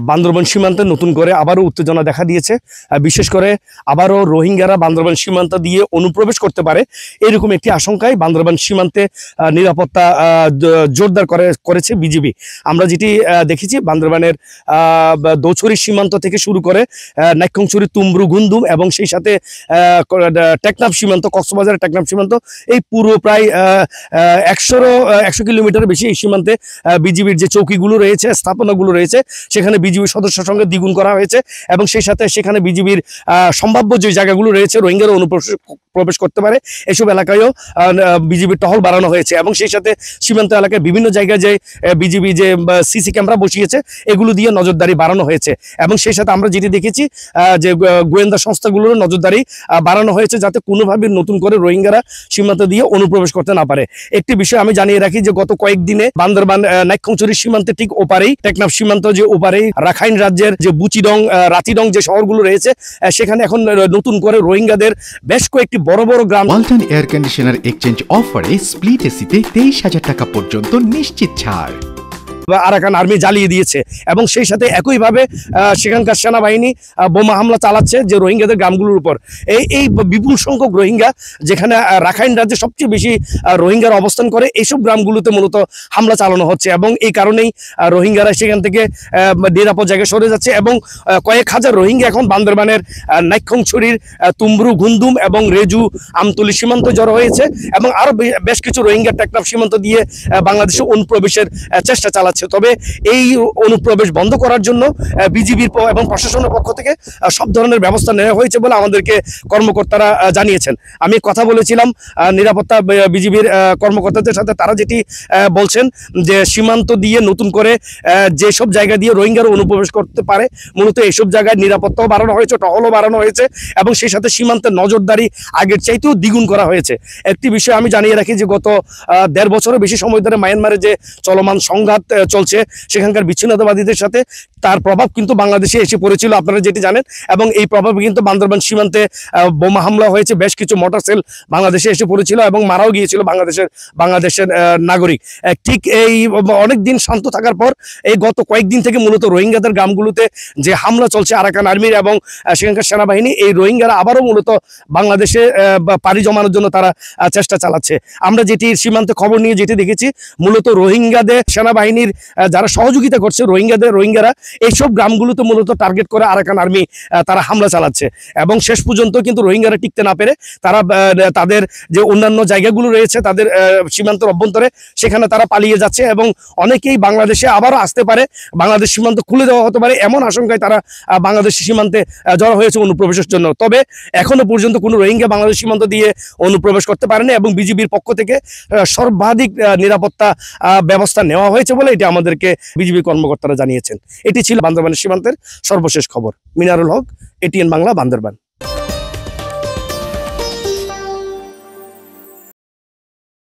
বান্দরবান সীমান্তে নতুন করে আবারও উত্তেজনা দেখা দিয়েছে। বিশেষ করে আবারও রোহিঙ্গারা বান্দরবান সীমান্ত দিয়ে অনুপ্রবেশ করতে পারে এরকম একটি আশঙ্কায় বান্দরবান সীমান্তে নিরাপত্তা জোরদার করেছে বিজিবি। আমরা যেটি দেখেছি বান্দরবানের দৌছড়ি সীমান্ত থেকে শুরু করে নাইক্ষ্যংছড়ি, তুমব্রু, গুন্দুম এবং সেই সাথে টেকনাফ সীমান্ত, কক্সবাজারের টেকনাফ সীমান্ত, এই পুরো প্রায় 100 কিলোমিটার বেশি এই সীমান্তে বিজিবির যে চৌকিগুলো রয়েছে, স্থাপনাগুলো রয়েছে, সেখানে বিজিবির সদস্যের সঙ্গে দ্বিগুণ করা হয়েছে এবং সেই সাথে সেখানে বিজিবির সম্ভাব্য যে জায়গাগুলো রয়েছে রোহিঙ্গারা অনুপ্রবেশ করতে পারে এসব এলাকায়ও বিজিবির টহল বাড়ানো হয়েছে এবং সেই সাথে সীমান্ত এলাকায় বিভিন্ন জায়গায় যে বিজিবি যে সিসি ক্যামেরা বসিয়েছে এগুলো দিয়ে নজরদারি বাড়ানো হয়েছে এবং সেই সাথে আমরা যেটি দেখেছি যে গোয়েন্দা সংস্থাগুলোর নজরদারি বাড়ানো হয়েছে যাতে কোনোভাবে নতুন করে রোহিঙ্গারা সীমান্ত দিয়ে অনুপ্রবেশ করতে না পারে। একটি বিষয় আমি জানিয়ে রাখি যে গত কয়েকদিনে বান্দরবান নাইক্ষ্যংছড়ি সীমান্তে ঠিক ওপারেই, টেকনাফ সীমান্ত যে ওপারেই, রাখাইন রাজ্যের যে বুচিডং, রাতিডং যে শহরগুলো রয়েছে সেখানে এখন নতুন করে রোহিঙ্গাদের বেশ কয়েকটি বড় বড় গ্রাম। ওয়ালটন এয়ার কন্ডিশনার এক্সচেঞ্জ অফারে স্প্লিট এসিতে 23,000 টাকা পর্যন্ত নিশ্চিত ছাড়। আরাকান আর্মি জ্বালিয়ে দিয়েছে এবং সেই সাথে একইভাবে সেখানকার সেনাবাহিনী বোমা হামলা চালাচ্ছে যে রোহিঙ্গাদের গ্রামগুলোর উপর। এই বিপুল সংখ্যক রোহিঙ্গা যেখানে রাখাইন রাজ্যে সবচেয়ে বেশি রোহিঙ্গার অবস্থান করে, এইসব গ্রামগুলোতে মূলত হামলা চালানো হচ্ছে এবং এই কারণেই রোহিঙ্গারা সেখান থেকে নিরাপদ জায়গায় সরে যাচ্ছে এবং কয়েক হাজার রোহিঙ্গা এখন বান্দরবানের নাইক্ষ্যংছড়ির তুমব্রু, গুন্দুম এবং রেজু, আমতলী সীমান্ত জড়ো হয়েছে এবং আরও বেশ কিছু রোহিঙ্গা টেকনাফ সীমান্ত দিয়ে বাংলাদেশে অনুপ্রবেশের চেষ্টা চালাচ্ছে। তবে এই অনুপ্রবেশ বন্ধ করার জন্য বিজিবির এবং প্রশাসনের পক্ষ থেকে সব ধরনের ব্যবস্থা নেওয়া হয়েছে বলে আমাদেরকে কর্মকর্তারা জানিয়েছেন। আমি কথা বলেছিলাম নিরাপত্তা বিজিবির কর্মকর্তাদের সাথে, তারা যেটি বলছেন যে সীমান্ত দিয়ে নতুন করে যেসব জায়গা দিয়ে রোহিঙ্গারা অনুপ্রবেশ করতে পারে মূলত এইসব জায়গায় নিরাপত্তাও বাড়ানো হয়েছে, টহলও বাড়ানো হয়েছে এবং সেই সাথে সীমান্তের নজরদারি আগের চাইতেও দ্বিগুণ করা হয়েছে। একটি বিষয় আমি জানিয়ে রাখি যে গত 1.5 বছরের বেশি সময় ধরে মায়ানমারে যে চলমান সংঘাত চলছে সেখানকার বিচ্ছিন্নতাবাদীদের সাথে, তার প্রভাব কিন্তু বাংলাদেশে এসে পড়েছিল আপনারা যেটি জানেন এবং এই প্রভাবে কিন্তু বান্দরবান সীমান্তে বোমা হামলা হয়েছে, বেশ কিছু মোটর সেল বাংলাদেশে এসে পড়েছিল এবং মারাও গিয়েছিল বাংলাদেশের নাগরিক। ঠিক এই অনেক দিন শান্ত থাকার পর এই গত কয়েকদিন থেকে মূলত রোহিঙ্গাদের গ্রামগুলোতে যে হামলা চলছে আরাকান আর্মির এবং সেখানকার সেনাবাহিনী, এই রোহিঙ্গারা আবারও মূলত বাংলাদেশে পাড়ি জমানোর জন্য তারা চেষ্টা চালাচ্ছে। আমরা যেটি সীমান্তে খবর নিয়ে যেটি দেখেছি মূলত রোহিঙ্গাদের সেনাবাহিনীর যারা সহযোগিতা করছে রোহিঙ্গারা এইসব গ্রামগুলোতে মূলত টার্গেট করে আরাকান আর্মি তারা হামলা চালাচ্ছে এবং শেষ পর্যন্ত কিন্তু রোহিঙ্গারা টিকতে না পেরে তারা তাদের যে অন্যান্য জায়গাগুলো রয়েছে তাদের সীমান্তের অভ্যন্তরে সেখানে তারা পালিয়ে যাচ্ছে এবং অনেকেই বাংলাদেশে আবারও আসতে পারে, বাংলাদেশ সীমান্ত খুলে দেওয়া হতে পারে এমন আশঙ্কায় তারা বাংলাদেশ সীমান্তে জড়ো হয়েছে অনুপ্রবেশের জন্য। তবে এখনো পর্যন্ত কোনো রোহিঙ্গা বাংলাদেশ সীমান্ত দিয়ে অনুপ্রবেশ করতে পারেনি এবং বিজিবির পক্ষ থেকে সর্বাধিক নিরাপত্তা ব্যবস্থা নেওয়া হয়েছে বলে এটি আমাদেরকে বিজিবি কর্মকর্তারা জানিয়েছেন। এটি ছিল বান্দরবানের সীমান্তের সর্বশেষ খবর। মিনারুল হক, এটিএন বাংলা, বান্দরবান।